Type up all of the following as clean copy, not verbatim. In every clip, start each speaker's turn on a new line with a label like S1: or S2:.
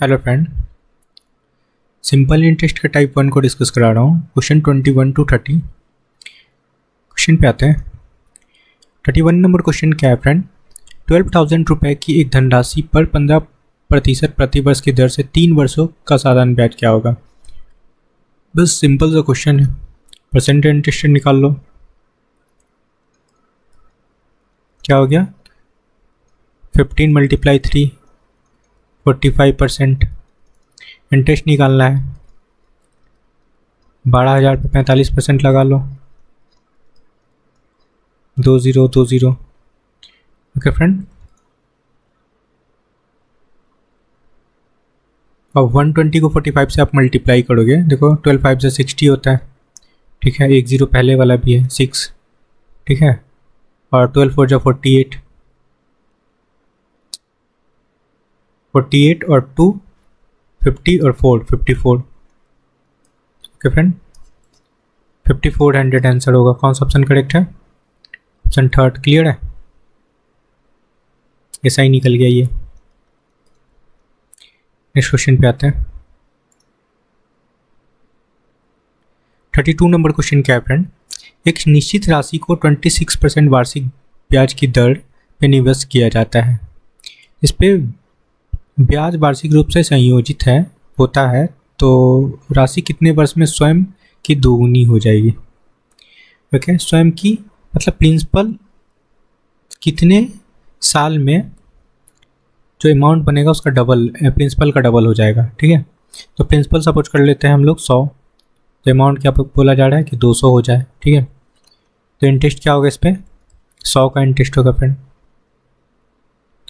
S1: Hello friend, simple interest के type 1 को discuss करा रहा हूँ। Question 21 to 30। क्वेश्चन पे आते हैं। 31 नंबर क्वेश्चन क्या है फ्रेंड? 12,000 रुपये की एक धनराशि पर 15% प्रतिवर्ष की दर से 3 वर्षों का साधारण ब्याज क्या होगा? बस सिंपल सा क्वेश्चन है। परसेंट इंटरेस्ट निकाल लो। क्या हो गया? 15 × 3 45%। इंटरेस्ट निकालना है 12,000 पे 45% लगा लो। 2020। ओके फ्रेंड, अब 120 को 45 से आप मल्टीप्लाई करोगे। देखो 12 5 से 60 होता है, ठीक है। एक ज़ीरो पहले वाला भी है 6, ठीक है। और 12 4 जा 48 और 2 50 और 4 54। ओके फ्रेंड, 5400 आंसर होगा। कौन सा ऑप्शन करेक्ट है? Option third. क्लियर है? ऐसा ही निकल गया ये। नेक्स्ट क्वेश्चन पे आते हैं। 32 नंबर क्वेश्चन क्या है फ्रेंड? एक निश्चित राशि को 26% वार्षिक ब्याज की दर पे निवेश किया जाता है। इस पे ब्याज वार्षिक रूप से संयोजित होता है, तो राशि कितने वर्ष में स्वयं की दोगुनी हो जाएगी? ओके, स्वयं की मतलब प्रिंसिपल कितने साल में जो अमाउंट बनेगा उसका डबल, प्रिंसिपल का डबल हो जाएगा, ठीक है। तो प्रिंसिपल सपोज कर लेते हैं हम लोग 100, तो अमाउंट क्या बोला जा रहा है कि 200 हो जाए, ठीक है। तो इंटरेस्ट क्या होगा इस पर? 100 का इंटरेस्ट होगा फ्रेंड।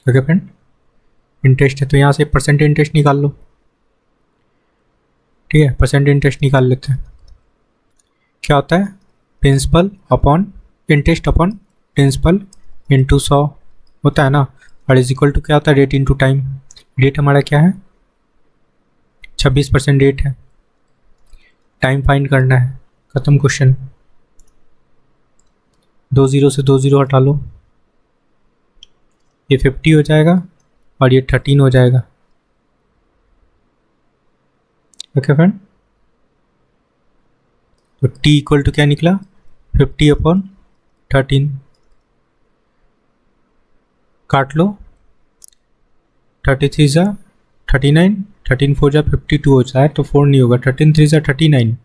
S1: ओके फ्रेंड, इंटरेस्ट है तो यहाँ से परसेंट इंटरेस्ट निकाल लो, ठीक है। परसेंट इंटरेस्ट निकाल लेते हैं। क्या होता है? Principle upon interest upon principle into 100 होता है ना। और इज इक्वल टू क्या होता है? Rate into time. रेट हमारा क्या है? 26% रेट है। टाइम फाइंड करना है। खत्म क्वेश्चन। 2 0 से 2 0 हटा लो, ये 50 हो जाएगा और ये 13 हो जाएगा। ओके फ्रेंड, तो t इक्वल टू क्या निकला? 50/13। काट लो। 33 जा 39, 13 4 जा 52 हो जाए तो 4 नहीं होगा। 13 3 जा 39,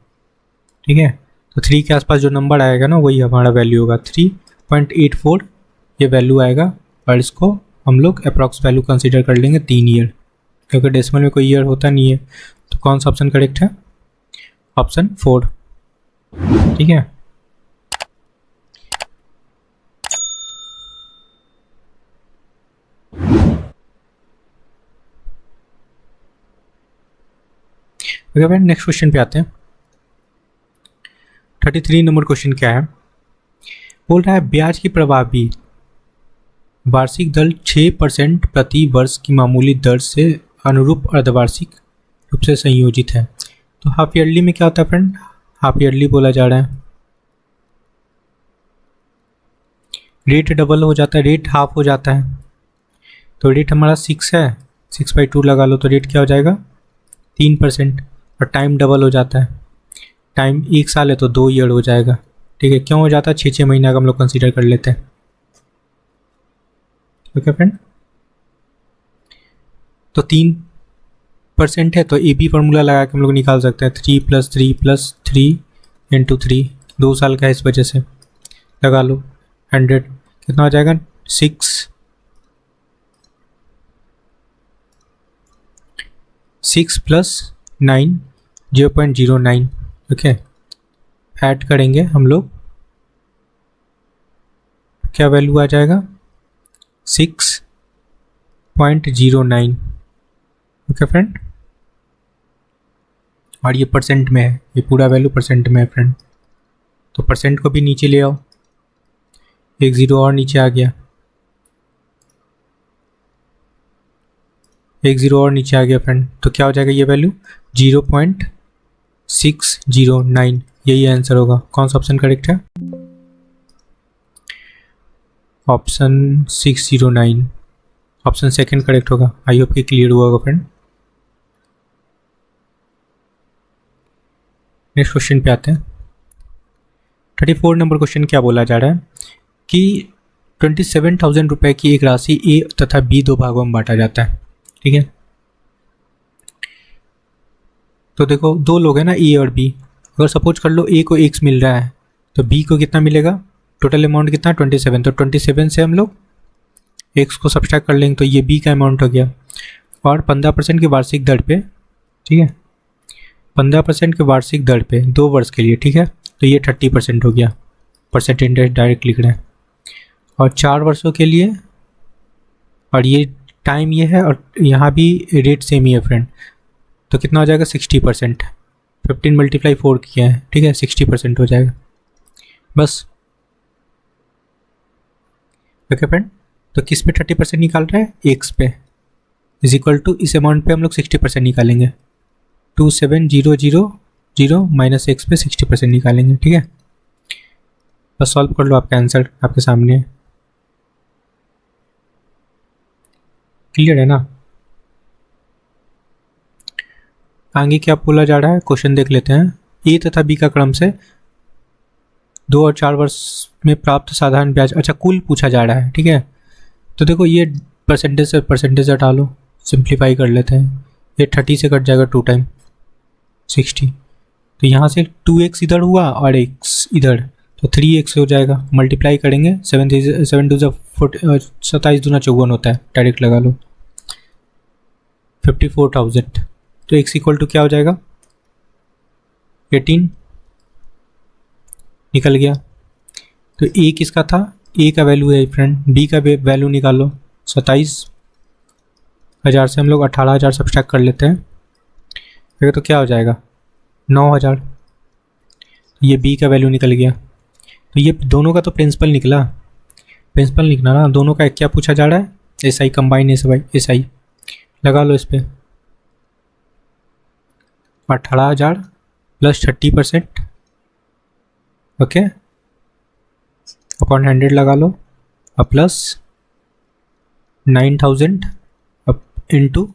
S1: ठीक है। तो 3 के आसपास जो नंबर आएगा ना वही हमारा वैल्यू होगा। 3.84 ये वैल्यू आएगा। और इसको हम लोग अप्रॉक्स वैल्यू कंसीडर कर लेंगे 3 ईयर, क्योंकि डेसिमल में कोई ईयर होता नहीं है। तो कौन सा ऑप्शन करेक्ट है? ऑप्शन 4, ठीक है। ओके फ्रेंड, नेक्स्ट क्वेश्चन पे आते हैं। 33 नंबर क्वेश्चन क्या है? बोल रहा है ब्याज की प्रभावी वार्षिक दर 6% प्रति वर्ष की मामूली दर से अनुरूप अर्धवार्षिक रूप से संयोजित है। तो हाफ ईयरली में क्या होता है फ्रेंड? हाफ ईयरली बोला जा रहा है। रेट डबल हो जाता है, रेट हाफ हो जाता है। तो रेट हमारा 6 है, 6/2 लगा लो, तो रेट क्या हो जाएगा? 3%। और टाइम डबल हो जाता है। टाइम 1 साल है तो 2 ईयर हो जाएगा, ठीक है। क्यों हो जाता है? 6 महीना का हम लोग कंसीडर कर लेते हैं। ओके फ्रेंड, तो 3% है तो ए बी फार्मूला लगा के हम लोग निकाल सकते हैं। 3 + 3 + 3 × 3, 2 साल का है इस वजह से। लगा लो 100, कितना हो जाएगा? 6 + 9 0.09। ओके, ऐड करेंगे हम लोग, क्या वैल्यू आ जाएगा? 6.09। ओके फ्रेंड, और ये परसेंट में है, ये पूरा वैल्यू परसेंट में है फ्रेंड। तो परसेंट को भी नीचे ले आओ, एक ज़ीरो और नीचे आ गया, एक ज़ीरो और नीचे आ गया फ्रेंड। तो क्या हो जाएगा ये वैल्यू? 0.609। यही आंसर होगा। कौन सा ऑप्शन करेक्ट है? ऑप्शन 609, ऑप्शन सेकंड करेक्ट होगा। आई होप कि क्लियर हुआ होगा फ्रेंड। नेक्स्ट क्वेश्चन पे आते हैं। 34 नंबर क्वेश्चन क्या बोला जा रहा है कि 27,000 रुपये की एक राशि ए तथा बी दो भागों में बांटा जाता है। ठीक है, तो देखो दो लोग हैं ना, ए और बी। अगर सपोज कर लो ए को एक्स मिल रहा है तो बी को कितना मिलेगा, टोटल अमाउंट कितना 27, तो 27 से हम लोग एक्स को सब्सट्रैक्ट कर लेंगे तो ये बी का अमाउंट हो गया। और 15% की वार्षिक दर पे, ठीक है, 15% के वार्षिक दर पे 2 वर्ष के लिए, ठीक है, तो ये 30% हो गया। परसेंट इंटरेस्ट डायरेक्ट लिख रहे हैं। और 4 वर्षों के लिए, और ये टाइम ये है और यहाँ भी रेट सेम ही है फ्रेंड, तो कितना हो जाएगा 60%। 15 × 4 किया है, ठीक है, 60% हो जाएगा बस। ओके फ्रेंड, तो किस पे 30% निकाल रहे हैं, एक्स पे, इज इक्वल टू इस अमाउंट पे हम लोग 60% निकालेंगे। 27,000 माइनस एक्स पे 60% निकालेंगे। ठीक है, बस सॉल्व कर लो, आपका आंसर आपके सामने है। क्लियर है ना। आगे क्या बोला जा रहा है, क्वेश्चन देख लेते हैं। ए तथा बी का क्रम से 2 और 4 वर्ष में प्राप्त साधारण ब्याज, अच्छा कुल पूछा जा रहा है। ठीक है, तो देखो ये परसेंटेज से परसेंटेज हटा लो, सिंप्लीफाई कर लेते हैं। ये 30 से कट जाएगा 2 टाइम 60, तो यहाँ से 2x इधर हुआ और x इधर, तो 3x हो जाएगा। मल्टीप्लाई करेंगे, 7 2 27 दूना 54 होता है, डायरेक्ट लगा लो। 54,000, तो x इक्वल टू क्या हो जाएगा 18 निकल गया। तो a किसका था, a का वैल्यू है फ्रेंड, b का वैल्यू निकालो। 27,000 से हम लोग 18,000 सब्सट्रैक्ट कर लेते हैं, तो क्या हो जाएगा 9,000। ये b का वैल्यू निकल गया। तो ये दोनों का तो प्रिंसिपल निकला ना, दोनों का क्या पूछा जा रहा है, SI कंबाइन SI लगा लो इस पर। 18,000 प्लस 30%, ओके, अपॉन 100 लगा लो, और प्लस 9,000 अब इंटू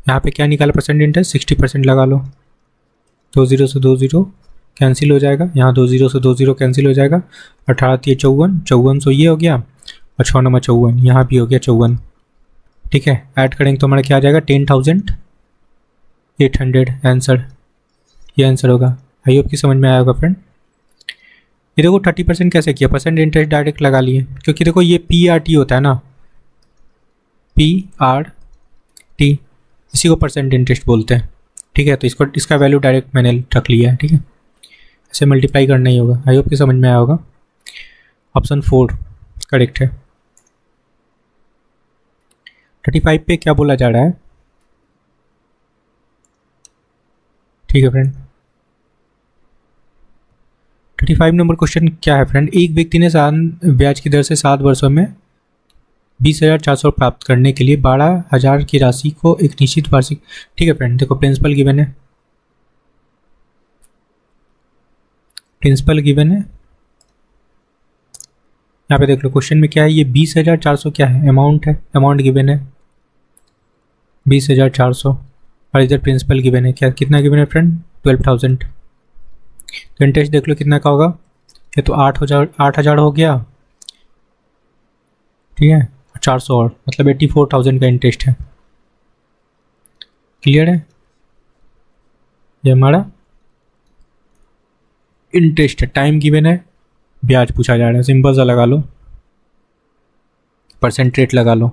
S1: यहाँ पे क्या निकाला परसेंट इंटरेस्ट, 60% लगा लो। 2 0 से 2 0 कैंसिल हो जाएगा, यहाँ 2 0 से 2 0 कैंसिल हो जाएगा। 18 3 54, 54 सौ ये हो गया, और 6 9 54, यहाँ भी हो गया 54। ठीक है, ऐड करेंगे तो हमारा क्या आ जाएगा 10,800 आंसर, ये आंसर होगा। आई होप की समझ में आया होगा फ्रेंड। ये देखो 30% कैसे किया, परसेंट इंटरेस्ट डायरेक्ट लगा लिए, क्योंकि देखो ये PRT होता है ना, PRT, इसी को परसेंट इंटरेस्ट बोलते हैं। ठीक है, तो इसका वैल्यू डायरेक्ट मैंने रख लिया है। ठीक है, ऐसे मल्टीप्लाई करना ही होगा। आई होप की समझ में आया होगा। ऑप्शन 4 करेक्ट है। 35 पे क्या बोला जा रहा है, ठीक है फ्रेंड। 35 नंबर क्वेश्चन क्या है फ्रेंड, एक व्यक्ति ने ब्याज की दर से 7 वर्षों में 20,400 प्राप्त करने के लिए 12,000 की राशि को एक निश्चित वार्षिक, ठीक है फ्रेंड, देखो प्रिंसिपल गिवन है, यहाँ पे देख लो क्वेश्चन में क्या है, ये 20,400 क्या है, अमाउंट है, अमाउंट गिवन है 20,400, और इधर प्रिंसिपल गिवन है, क्या कितना गिवन है फ्रेंड 12,000। तो इंटरेस्ट देख लो कितना का होगा, ये तो 8,000 हो गया, ठीक है, 400 और मतलब 84,000 का इंटरेस्ट है। क्लियर है, ये हमारा इंटरेस्ट है। टाइम गिवन है, ब्याज पूछा जा रहा है, सिंपल सा लगा लो, परसेंट रेट लगा लो।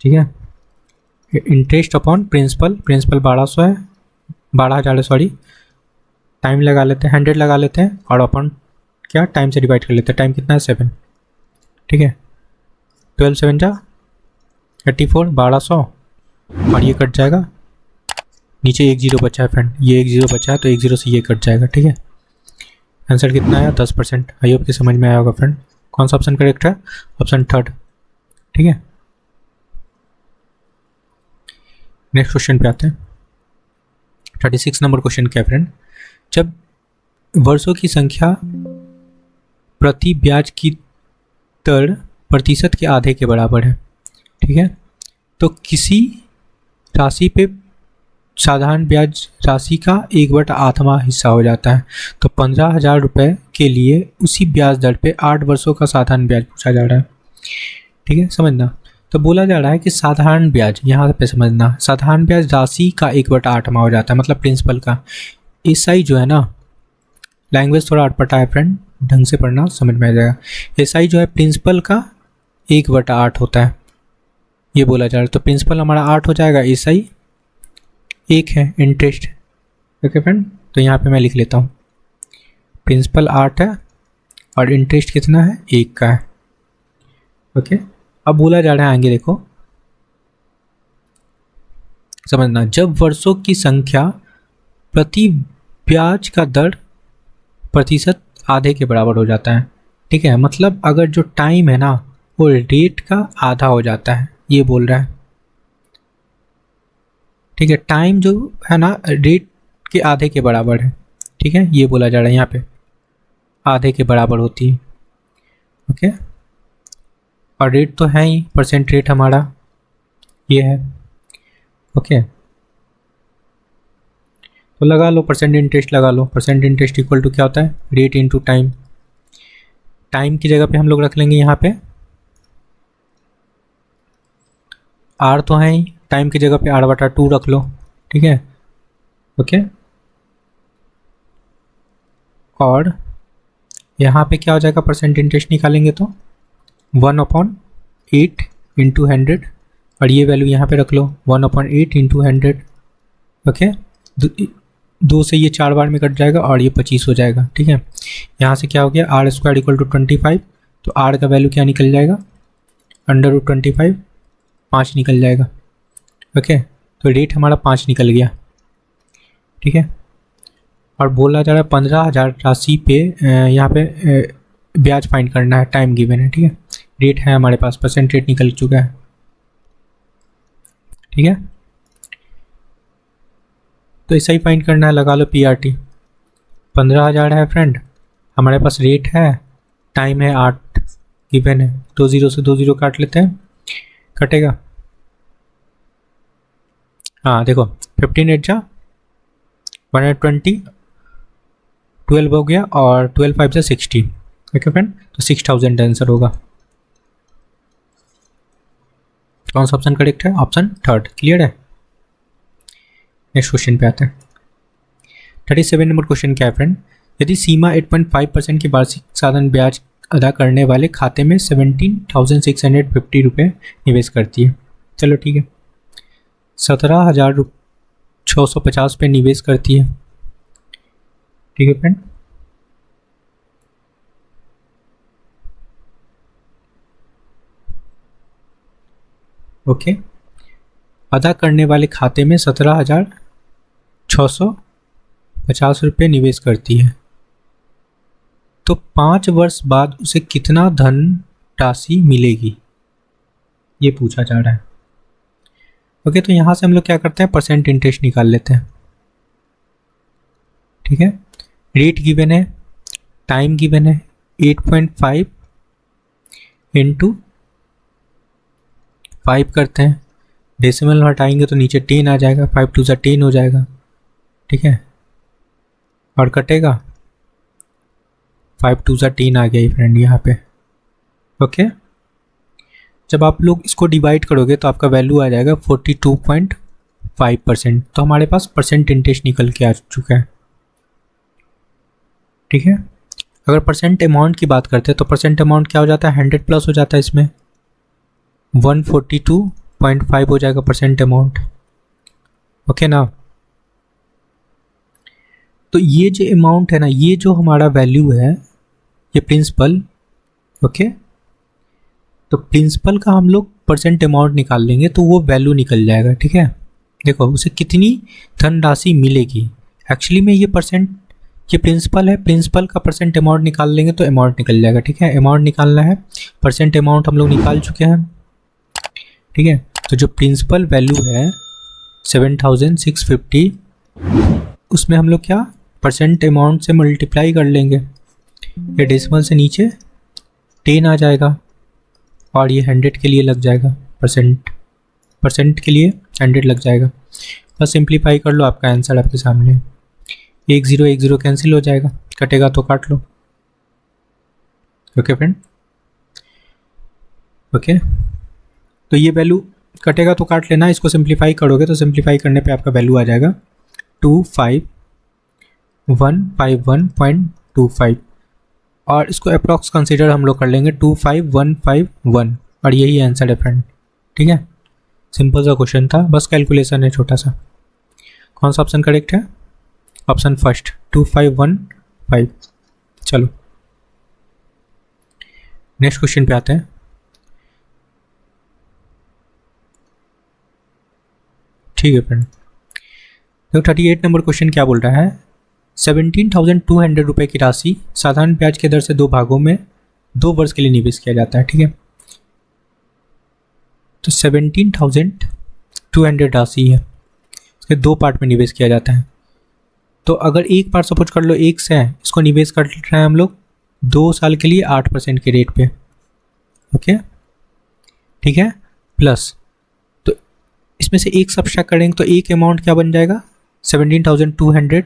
S1: ठीक है, इंटरेस्ट अपॉन प्रिंसिपल 1200 है, 12,000 है सॉरी, टाइम लगा लेते हैं 100 लगा लेते हैं, और अपॉन क्या टाइम से डिवाइड कर लेते हैं, टाइम कितना है 7। ठीक है, 12 7 जा 84, 1200, और ये कट जाएगा, नीचे 1 0 बचा है फ्रेंड, ये 1 0 बचा है तो 1 0 से ये कट जाएगा। ठीक है, आंसर कितना आया 10%। आई होप कि समझ में आया होगा फ्रेंड। कौन सा ऑप्शन करेक्ट है, ऑप्शन 3। ठीक है, नेक्स्ट क्वेश्चन पे आते हैं। 36 नंबर क्वेश्चन क्या फ्रेंड, जब वर्षों की संख्या प्रति ब्याज की दर प्रतिशत के आधे के बराबर है, ठीक है, तो किसी राशि पे साधारण ब्याज राशि का 1/8वां हिस्सा हो जाता है। तो 15,000 रुपये के लिए उसी ब्याज दर पे 8 वर्षों का साधारण ब्याज पूछा जा रहा है। ठीक है, समझना। तो बोला जा रहा है कि साधारण ब्याज, यहाँ पे समझना, साधारण ब्याज राशि का 1/8वां हो जाता है, मतलब प्रिंसिपल का। एसआई जो है ना, लैंग्वेज थोड़ा अटपटा है फ्रेंड, ढंग से पढ़ना, समझ में आ जाएगा। एसआई जो है प्रिंसिपल का 1/8 होता है, ये बोला जा रहा है। तो प्रिंसिपल हमारा 8 हो जाएगा, एसआई 1 है, इंटरेस्ट। ओके फ्रेंड, तो यहाँ पे मैं लिख लेता हूँ, प्रिंसिपल 8 है और इंटरेस्ट कितना है, 1 का है। ओके, अब बोला जा रहा है आगे देखो, समझना, जब वर्षों की संख्या प्रति ब्याज का दर प्रतिशत आधे के बराबर हो जाता है। ठीक है, मतलब अगर जो टाइम है ना वो रेट का आधा हो जाता है, ये बोल रहा है। ठीक है, टाइम जो है ना रेट के आधे के बराबर है। ठीक है, ये बोला जा रहा है यहाँ पे, आधे के बराबर होती है। ओके, और रेट तो है ही, परसेंट रेट हमारा ये है। ओके, तो लगा लो परसेंट इंटरेस्ट, लगा लो परसेंट इंटरेस्ट इक्वल टू क्या होता है, रेट इनटू टाइम। टाइम की जगह पे हम लोग रख लेंगे यहाँ पे आर, तो है ही, टाइम की जगह पे r/2 रख लो। ठीक है, ओके, और यहाँ पे क्या हो जाएगा, परसेंट इंटरेस्ट निकालेंगे तो 1/8 इंटू 100, और ये वैल्यू यहाँ पे रख लो 1/8 इंटू 100। ओके, 2 से ये 4 बार में कट जाएगा और ये 25 हो जाएगा। ठीक है, यहाँ से क्या हो गया, r² इक्वल टू 25, तो r का वैल्यू क्या निकल जाएगा, √25, 5 निकल जाएगा। ओके, तो रेट हमारा 5 निकल गया। ठीक है, और बोला जा रहा है 15,000 राशि पे यहाँ पे ब्याज फाइंड करना है, टाइम गिवन है। ठीक है, रेट है हमारे पास, परसेंट रेट निकल चुका है। ठीक है, तो ऐसा ही फाइंड करना है, लगा लो PRT। 15,000 है फ्रेंड, हमारे पास रेट है, टाइम है 8 गिवन है, 2 0 से 2 0 काट लेते हैं, कटेगा। हाँ देखो, 15 8 जा 120, 12 हो गया, और 12 5 से 60। ओके फ्रेंड, तो 6,000 आंसर होगा। कौन सा ऑप्शन करेक्ट है, ऑप्शन 3। क्लियर है। नेक्स्ट क्वेश्चन पे आते हैं। 37 नंबर क्वेश्चन क्या है फ्रेंड, यदि सीमा 8.5% की वार्षिक साधारण ब्याज अदा करने वाले खाते में 17,650 रुपये निवेश करती है। चलो ठीक है, 17,650 पे निवेश करती है। ठीक है फ्रेंड, ओके, अदा करने वाले खाते में 17,650 रुपये निवेश करती है, तो 5 वर्ष बाद उसे कितना धन राशि मिलेगी, ये पूछा जा रहा है। ओके, तो यहाँ से हम लोग क्या करते हैं, परसेंट इंटरेस्ट निकाल लेते हैं। ठीक है, रेट गिवन है, टाइम गिवन है, 8.5 इंटू 5 करते हैं, डेसिमल हटाएंगे तो नीचे 10 आ जाएगा, 5 2 ज़ा 10 हो जाएगा। ठीक है, और कटेगा, 5 2 ज़ा 10 आ गया फ्रेंड यहाँ पे। ओके, जब आप लोग इसको डिवाइड करोगे तो आपका वैल्यू आ जाएगा 42.5%। तो हमारे पास परसेंट इंटरेस्ट निकल के आ चुका है। ठीक है, अगर परसेंट अमाउंट की बात करते हैं तो परसेंट अमाउंट क्या हो जाता है, 100 प्लस हो जाता है, इसमें 142.5 हो जाएगा परसेंट अमाउंट। ओके ना, तो ये जो अमाउंट है ना, ये जो हमारा वैल्यू है, ये प्रिंसिपल। ओके, तो प्रिंसिपल का हम लोग परसेंट अमाउंट निकाल लेंगे तो वो वैल्यू निकल जाएगा। ठीक है, देखो उसे कितनी धनराशि मिलेगी, एक्चुअली में ये परसेंट, ये प्रिंसिपल है, प्रिंसिपल का परसेंट अमाउंट निकाल लेंगे तो अमाउंट निकल जाएगा। ठीक है, अमाउंट निकालना है, परसेंट अमाउंट हम लोग निकाल चुके हैं। ठीक है, तो जो प्रिंसिपल वैल्यू है 7,650, उसमें हम लोग क्या परसेंट अमाउंट से मल्टीप्लाई कर लेंगे, ये डेसिमल से नीचे 10 आ जाएगा, और ये 100 के लिए लग जाएगा, परसेंट के लिए 100 लग जाएगा। बस सिंप्लीफाई कर लो, आपका आंसर आपके सामने है। 1 0 कैंसिल हो जाएगा, कटेगा तो काट लो। ओके फ्रेंड, ओके तो ये वैल्यू कटेगा तो काट लेना, इसको सिंप्लीफाई करोगे तो सिंप्लीफाई करने पे आपका वैल्यू आ जाएगा 25151.25 और इसको अप्रॉक्स कंसीडर हम लोग कर लेंगे 25151 और यही आंसर है फ्रेंड। ठीक है, सिंपल सा क्वेश्चन था, बस कैलकुलेशन है छोटा सा। कौन सा ऑप्शन करेक्ट है? Option first 2515। चलो नेक्स्ट क्वेश्चन पे आते हैं। ठीक है फ्रेंड, तो 38 नंबर क्वेश्चन क्या बोल रहा है? 17,200 रुपये की राशि साधारण ब्याज के दर से 2 भागों में 2 वर्ष के लिए निवेश किया जाता है। ठीक है, तो 17,200 राशि है, इसके 2 पार्ट में निवेश किया जाता है। तो अगर एक पार्ट सपोज कर लो 1 से है, इसको निवेश कर रहे हैं हम लोग 2 साल के लिए 8% के रेट पे। ओके ठीक है, प्लस तो इसमें से एक सब्ट्रैक्ट करेंगे तो एक अमाउंट क्या बन जाएगा? 17,200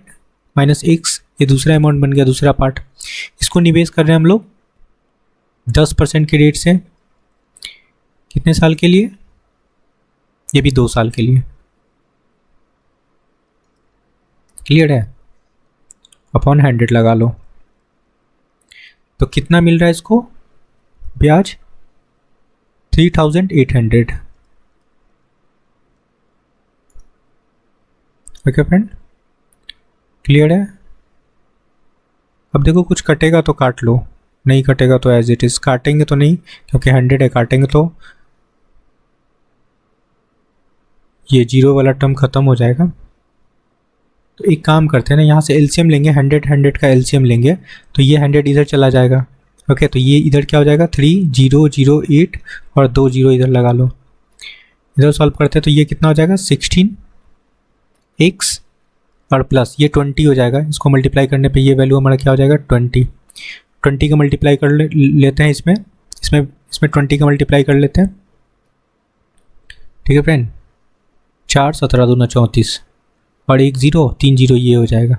S1: माइनस एक्स, ये दूसरा अमाउंट बन गया, दूसरा पार्ट। इसको निवेश कर रहे हैं हम लोग 10% के रेट से, कितने साल के लिए? ये भी 2 साल के लिए। क्लियर है? अपॉन 100 लगा लो, तो कितना मिल रहा है इसको ब्याज? 3,800। ओके फ्रेंड, क्लियर है? अब देखो कुछ कटेगा तो काट लो, नहीं कटेगा तो एज इट इज, काटेंगे तो नहीं क्योंकि 100 है, काटेंगे तो ये 0 वाला टर्म खत्म हो जाएगा। तो एक काम करते हैं ना, यहाँ से एलसीएम लेंगे, 100 का एलसीएम लेंगे तो ये 100 इधर चला जाएगा। ओके तो ये इधर क्या हो जाएगा? 3008 और 2 0 इधर लगा लो। इधर सॉल्व करते हैं तो ये कितना हो जाएगा? 16x और प्लस ये 20 हो जाएगा। इसको मल्टीप्लाई करने पे ये वैल्यू हमारा क्या हो जाएगा? 20 का मल्टीप्लाई कर लेते हैं इसमें 20 का मल्टीप्लाई कर लेते हैं। ठीक है फ्रेंड, 4 17 2 34 और 1 0 3 0 ये हो जाएगा।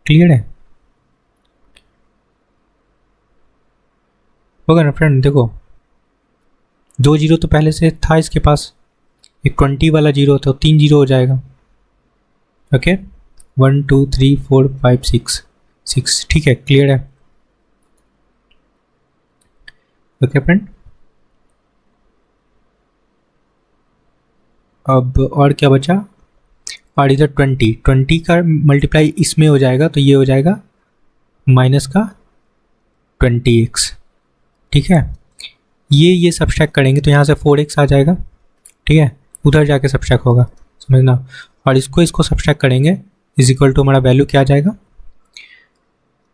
S1: क्लियर है? होगा ना फ्रेंड? देखो 2 0 तो पहले से था इसके पास, एक 20 वाला 0 तो 3 0 हो जाएगा। ओके 1 2 3 4 5 6। ठीक है, क्लियर है? ओके फ्रेंड, अब और क्या बचा? और इधर 20 का मल्टीप्लाई इसमें हो जाएगा तो ये हो जाएगा माइनस का 20x। ठीक है, ये सब्ट्रैक्ट करेंगे तो यहाँ से 4x आ जाएगा। ठीक है, उधर जाके सब्ट्रैक्ट होगा, समझना। और इसको सब्ट्रैक्ट करेंगे इज इक्वल टू हमारा वैल्यू क्या आ जाएगा?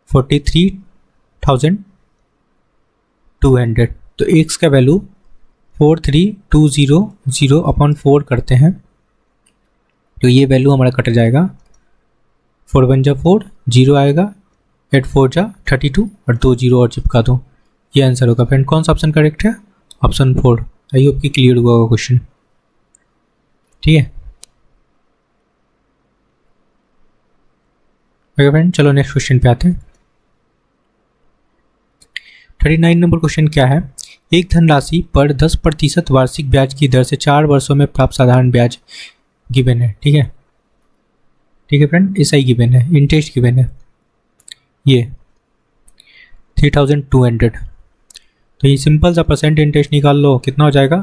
S1: 43,200। तो x का वैल्यू 43,200 अपॉन 4 करते हैं तो ये वैल्यू हमारा कट जाएगा। 4 1 जा 4, 0 आएगा, 8 4 जा 32 और 2 0 और चिपका दो, ये आंसर होगा। फ्रेंड कौन सा ऑप्शन करेक्ट है? ऑप्शन 4। आई होप कि क्लियर हुआ होगा क्वेश्चन। ठीक है ओके फ्रेंड, चलो नेक्स्ट क्वेश्चन पे आते हैं। 39 नंबर क्वेश्चन क्या है? एक धनराशि पर 10% वार्षिक ब्याज की दर से 4 वर्षों में प्राप्त साधारण ब्याज गिवन है। ठीक है फ्रेंड, एसआई गिवन है, इंटरेस्ट गिवन है, ये 3,200। तो ये सिंपल सा परसेंट इंटरेस्ट निकाल लो, कितना हो जाएगा?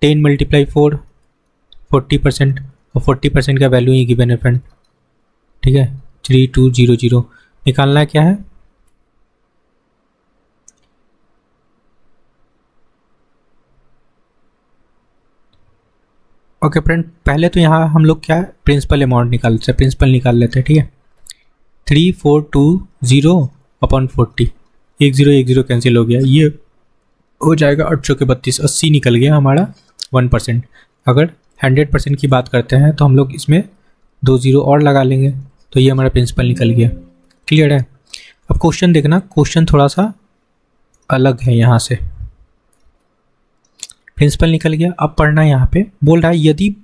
S1: 10 × 4 40%, और 40% का वैल्यू ही गिवन है फ्रेंड। ठीक है, 3200 निकालना है। क्या है? ओके फ्रेंड, पहले तो यहाँ हम लोग क्या प्रिंसिपल अमाउंट निकालते हैं, प्रिंसिपल निकाल लेते हैं। ठीक है, 3420 अपॉन 40, 1 0 कैंसिल हो गया, ये हो जाएगा 8 चौके 32, 80 निकल गया हमारा 1%। अगर 100% की बात करते हैं तो हम लोग इसमें 2 0 और लगा लेंगे तो ये हमारा प्रिंसिपल निकल गया। क्लियर है? अब क्वेश्चन देखना, क्वेश्चन थोड़ा सा अलग है यहाँ से। प्रिंसिपल निकल गया। अब पढ़ना है यहाँ पे, बोल रहा है यदि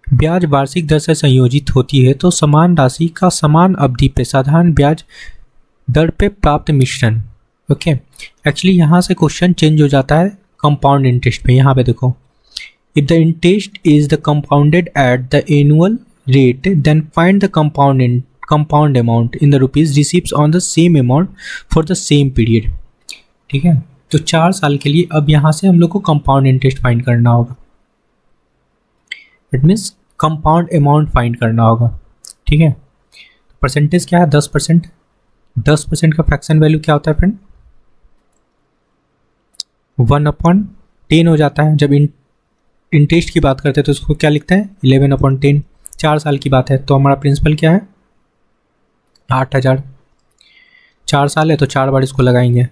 S1: ब्याज वार्षिक दर से संयोजित होती है तो समान राशि का समान अवधि पे साधारण ब्याज दर पे प्राप्त मिश्रण। ओके, एक्चुअली यहाँ से क्वेश्चन चेंज हो जाता है कंपाउंड इंटरेस्ट पे। यहाँ पे देखो, if the interest is the compounded at the annual rate then find the compound amount in the rupees receives on the same amount for the same period. ठीक है, तो 4 साल के लिए अब यहाँ से हम लोग को कंपाउंड इंटरेस्ट फाइंड करना होगा। It means compound amount find करना होगा। ठीक है, परसेंटेज क्या है? 10%। 10% का फ्रैक्शन वैल्यू क्या होता है फ्रेंड? 1/10 हो जाता है। जब इंटरेस्ट की बात करते हैं तो उसको क्या लिखते हैं? 11/10। 4 साल की बात है तो हमारा प्रिंसिपल क्या है? 8000। 4 साल है तो 4 बार इसको लगाएंगे।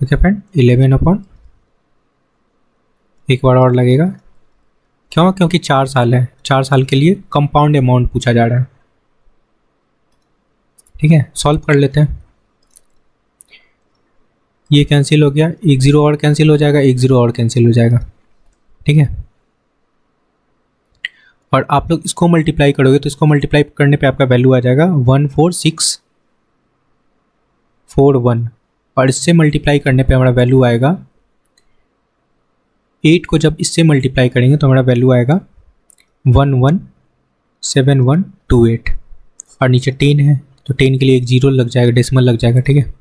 S1: ओके फ्रेंड, 11/, एक बार और लगेगा। क्यों? क्योंकि 4 साल है, 4 साल के लिए कंपाउंड अमाउंट पूछा जा रहा है। ठीक है, सॉल्व कर लेते हैं। ये कैंसिल हो गया, 1 0 और कैंसिल हो जाएगा, 1 0 और कैंसिल हो जाएगा। ठीक है, और आप लोग इसको मल्टीप्लाई करोगे तो इसको मल्टीप्लाई करने पे आपका वैल्यू आ जाएगा 14641, और इससे मल्टीप्लाई करने पे हमारा वैल्यू आएगा 8 को जब इससे मल्टीप्लाई करेंगे तो हमारा वैल्यू आएगा 117128, और नीचे 10 है तो 10 के लिए एक 0 लग जाएगा, डेसिमल लग जाएगा। ठीक है,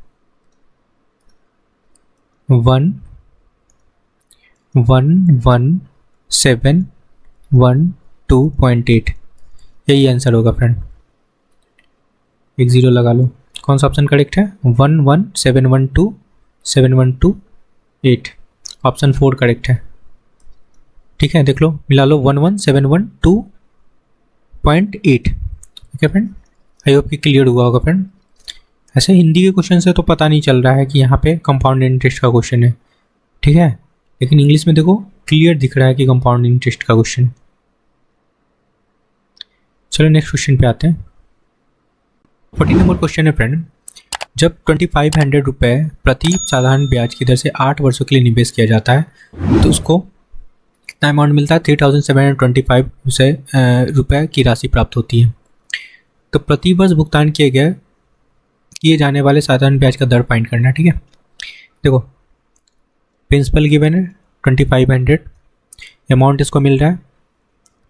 S1: 117112.8 यही आंसर होगा फ्रेंड। एक 0 लगा लो। कौन सा ऑप्शन करेक्ट है? 11712712.8, ऑप्शन 4 करेक्ट है। ठीक है, देख लो, मिला लो 117112.8। ओके फ्रेंड, आई होप कि क्लियर हुआ होगा फ्रेंड। ऐसे हिंदी के क्वेश्चन से तो पता नहीं चल रहा है कि यहाँ पे कंपाउंड इंटरेस्ट का क्वेश्चन है। ठीक है, लेकिन इंग्लिश में देखो क्लियर दिख रहा है कि कंपाउंड इंटरेस्ट का क्वेश्चन। चलो नेक्स्ट क्वेश्चन पे आते हैं। 14 नंबर क्वेश्चन है फ्रेंड, जब 2500 रुपये प्रति साधारण ब्याज की दर से 8 वर्षों के लिए निवेश किया जाता है तो उसको कितना अमाउंट मिलता है? 3725 रुपये की राशि प्राप्त होती है। तो प्रति वर्ष भुगतान किए जाने वाले साधारण ब्याज का दर फाइंड करना है। ठीक है, देखो प्रिंसिपल गिवन है 2500, अमाउंट इसको मिल रहा है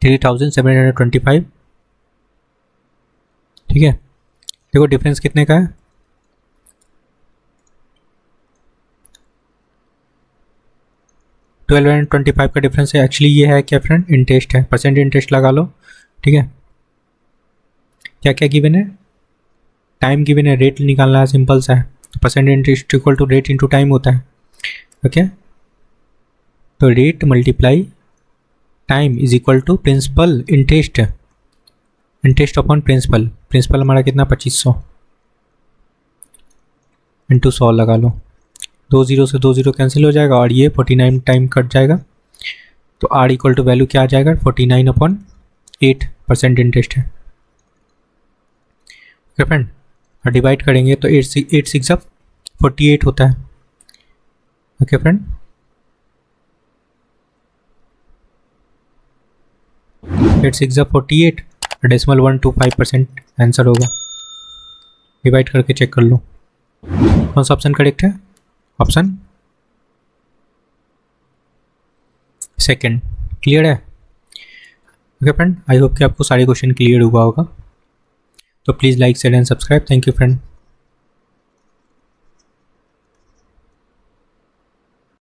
S1: 3725। ठीक है, देखो डिफरेंस कितने का है? 12 एंड 25 का डिफरेंस है। एक्चुअली ये है क्या फ्रेंड? इंटरेस्ट है, परसेंट इंटरेस्ट लगा लो। ठीक है, क्या क्या गिवन है? टाइम गिवन है, रेट निकालना है, सिंपल सा है। तो percent interest equal to rate into time होता है। ओके, तो rate multiply time is equal to principal interest, interest upon principal. Principal हमारा कितना? 2500 इंटू 100 लगा लो। 2 0 से 2 0 कैंसिल हो जाएगा और ये 49 टाइम कट जाएगा। तो आर इक्वल टू वैल्यू क्या आ जाएगा? 49/8% इंटरेस्ट है। ओके फ्रेंड, और डिवाइड करेंगे तो 8 6 48 होता है। ओके फ्रेंड, 8 6 48, डेसिमल 125% आंसर होगा। डिवाइड करके चेक कर लो कौन सा ऑप्शन करेक्ट है। Option second. क्लियर है? ओके फ्रेंड, आई होप कि आपको सारे क्वेश्चन क्लियर हुआ होगा। तो please like share and subscribe. Thank you friend.